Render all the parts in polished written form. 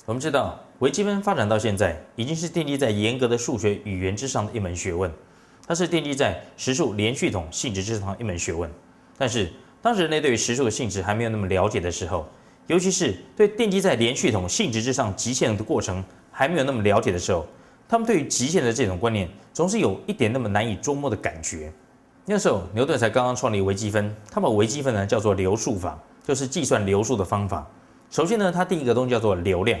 我们知道，微积分发展到现在，已经是奠基在严格的数学语言之上的一门学问，它是奠基在实数连续统性质之上的一门学问。但是，当人类对于实数的性质还没有那么了解的时候，尤其是对奠基在连续统性质之上极限的过程还没有那么了解的时候，他们对于极限的这种观念，总是有一点那么难以捉摸的感觉。那时候，牛顿才刚刚创立微积分，他把微积分呢叫做流数法，就是计算流数的方法。首先呢，它第一个东西叫做流量。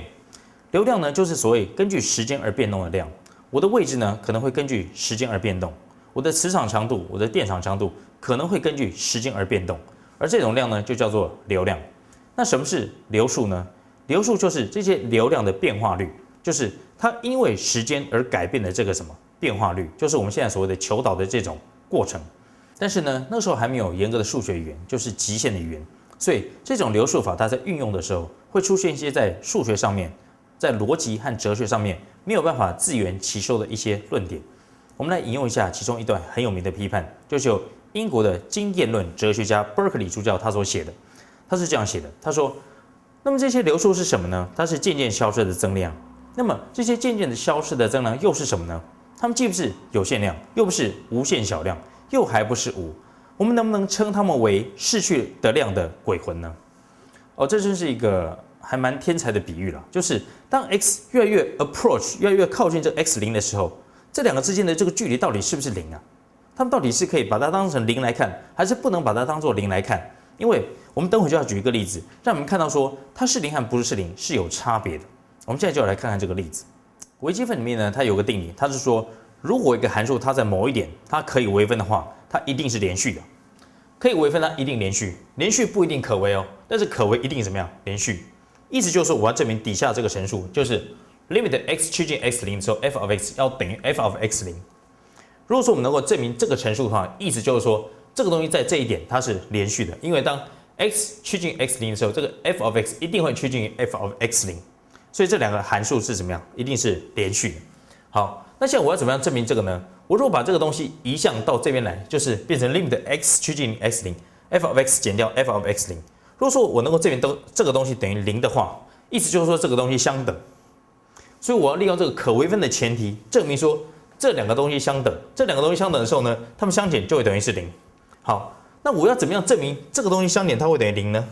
流量呢，就是所谓根据时间而变动的量。我的位置呢，可能会根据时间而变动；我的磁场强度、我的电场强度可能会根据时间而变动。而这种量呢，就叫做流量。那什么是流数呢？流数就是这些流量的变化率，就是它因为时间而改变的这个什么变化率，就是我们现在所谓的求导的这种过程。但是呢，那时候还没有严格的数学语言，就是极限的语言，所以这种流数法它在运用的时候，会出现一些在数学上面，在逻辑和哲学上面没有办法自圆其说的一些论点。我们来引用一下其中一段很有名的批判，就是由英国的经验论哲学家 Berkeley 主教他所写的。他是这样写的，他说：那么这些流数是什么呢？它是渐渐消失的增量。那么这些渐渐的消失的增量又是什么呢？它们既不是有限量，又不是无限小量，又还不是无。我们能不能称它们为逝去的量的鬼魂呢？这真是一个还蛮天才的比喻了。就是当 x 越来越 approach 越来越靠近这 x0的时候，这两个之间的这个距离到底是不是零啊？它们到底是可以把它当成零来看，还是不能把它当作零来看？因为我们等会就要举一个例子，让我们看到说它是零和不是零是有差别的。我们现在就要来看看这个例子。微积分里面呢，它有个定理，它是说，如果一个函数它在某一点它可以微分的话，它一定是连续的。可以微分它一定连续，连续不一定可微哦，但是可微一定怎么样？连续。意思就是说，我要证明底下这个陈述就是 limit x 趋近 x0 的时候 f of x 要等于 f of x0。如果说我们能够证明这个陈述的话，意思就是说，这个东西在这一点它是连续的，因为当 x 趋近 x0的时候，这个 f of x 一定会趋近于 f of x0，所以这两个函数是怎么样？一定是连续的。好，那现在我要怎么样证明这个呢？我如果把这个东西移向到这边来，就是变成 limit x 趋近 x0，f of x 减掉 f of x0。如果说我能够证明这个东西等于零的话，意思就是说这个东西相等。所以我要利用这个可微分的前提，证明说这两个东西相等。这两个东西相等的时候呢，它们相减就会等于是零。好，那我要怎么样证明这个东西相减它会等于零呢？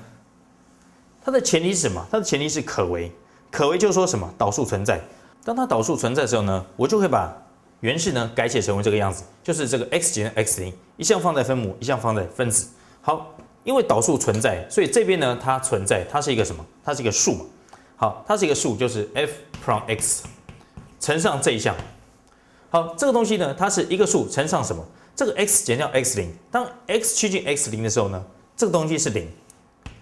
它的前提是什么？它的前提是可微。可微就是说什么？导数存在。当它导数存在的时候呢，我就会把原式呢改写成为这个样子，就是这个 x 减 x0，一项放在分母，一项放在分子。好，因为导数存在，所以这边呢它存在，它是一个什么？它是一个数嘛。好，它是一个数，就是 f from x 乘上这一项。好，这个东西呢，它是一个数乘上什么？这个 x 减掉 x0，当 x 趋近 x0的时候呢，这个东西是零。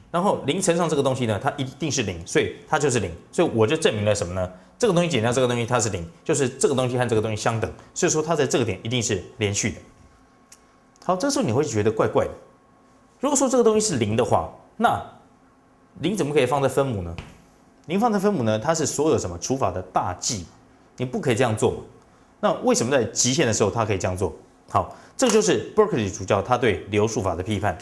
然后零乘上这个东西呢，它一定是零，所以它就是零。所以我就证明了什么呢？这个东西减掉这个东西，它是零，就是这个东西和这个东西相等，所以说它在这个点一定是连续的。好，这时候你会觉得怪怪的。如果说这个东西是零的话，那零怎么可以放在分母呢？零放在分母呢，它是所有什么除法的大忌，你不可以这样做嘛。那为什么在极限的时候它可以这样做？好，这个就是 Berkeley 主教他对流数法的批判。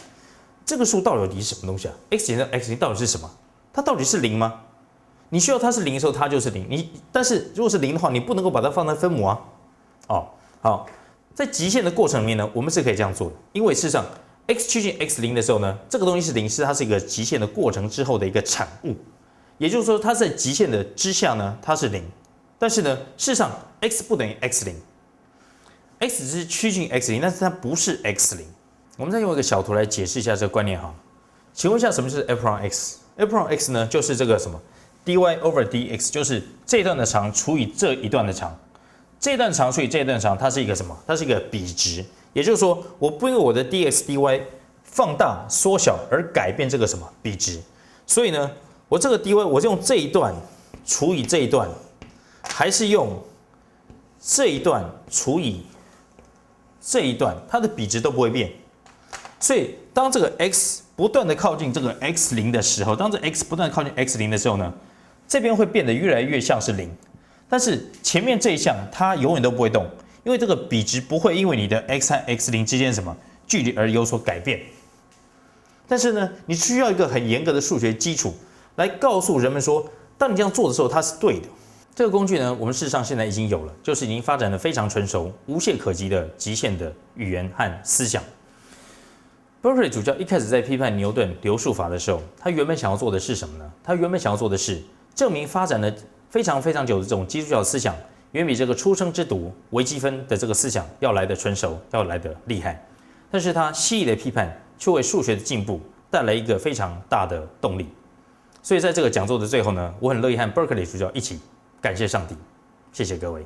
这个数到底是什么东西啊 ？x 减掉 x0到底是什么？它到底是零吗？你需要它是零的时候，它就是零。但是如果是零的话，你不能够把它放在分母啊。好，在极限的过程里面呢，我们是可以这样做的，因为事实上 x 趋近 x0的时候呢，这个东西是零，它是一个极限的过程之后的一个产物。也就是说，它在极限的之下呢，它是零。但是呢，事实上 x 不等于 x0，x 只是趋近 x0，但是它不是 x0。我们再用一个小图来解释一下这个观念哈。请问一下，什么是 f from x？f from x 呢，就是这个什么 dy over dx， 就是这一段的长除以这一段的长，这一段长除以这一段长，它是一个什么？它是一个比值。也就是说，我不因为我的 dx dy 放大缩小而改变这个什么比值。所以呢，我这个 dy 我是用这一段除以这一段，还是用这一段除以这一段，它的比值都不会变。所以，当这个 x 不断的靠近这个 x0的时候，当这 x 不断的靠近 x0的时候呢，这边会变得越来越像是零。但是前面这一项它永远都不会动，因为这个比值不会因为你的 x 和 x0之间什么距离而有所改变。但是呢，你需要一个很严格的数学基础来告诉人们说，当你这样做的时候，它是对的。这个工具呢，我们事实上现在已经有了，就是已经发展的非常成熟、无懈可击的极限的语言和思想。Berkeley 主教一开始在批判牛顿流数法的时候，他原本想要做的是什么呢？他原本想要做的是证明发展了非常非常久的这种基督教思想，远比这个出生之犊微积分的这个思想要来的成熟，要来的厉害。但是他犀利的批判却为数学的进步带来一个非常大的动力。所以在这个讲座的最后呢，我很乐意和 Berkeley 主教一起感谢上帝，谢谢各位。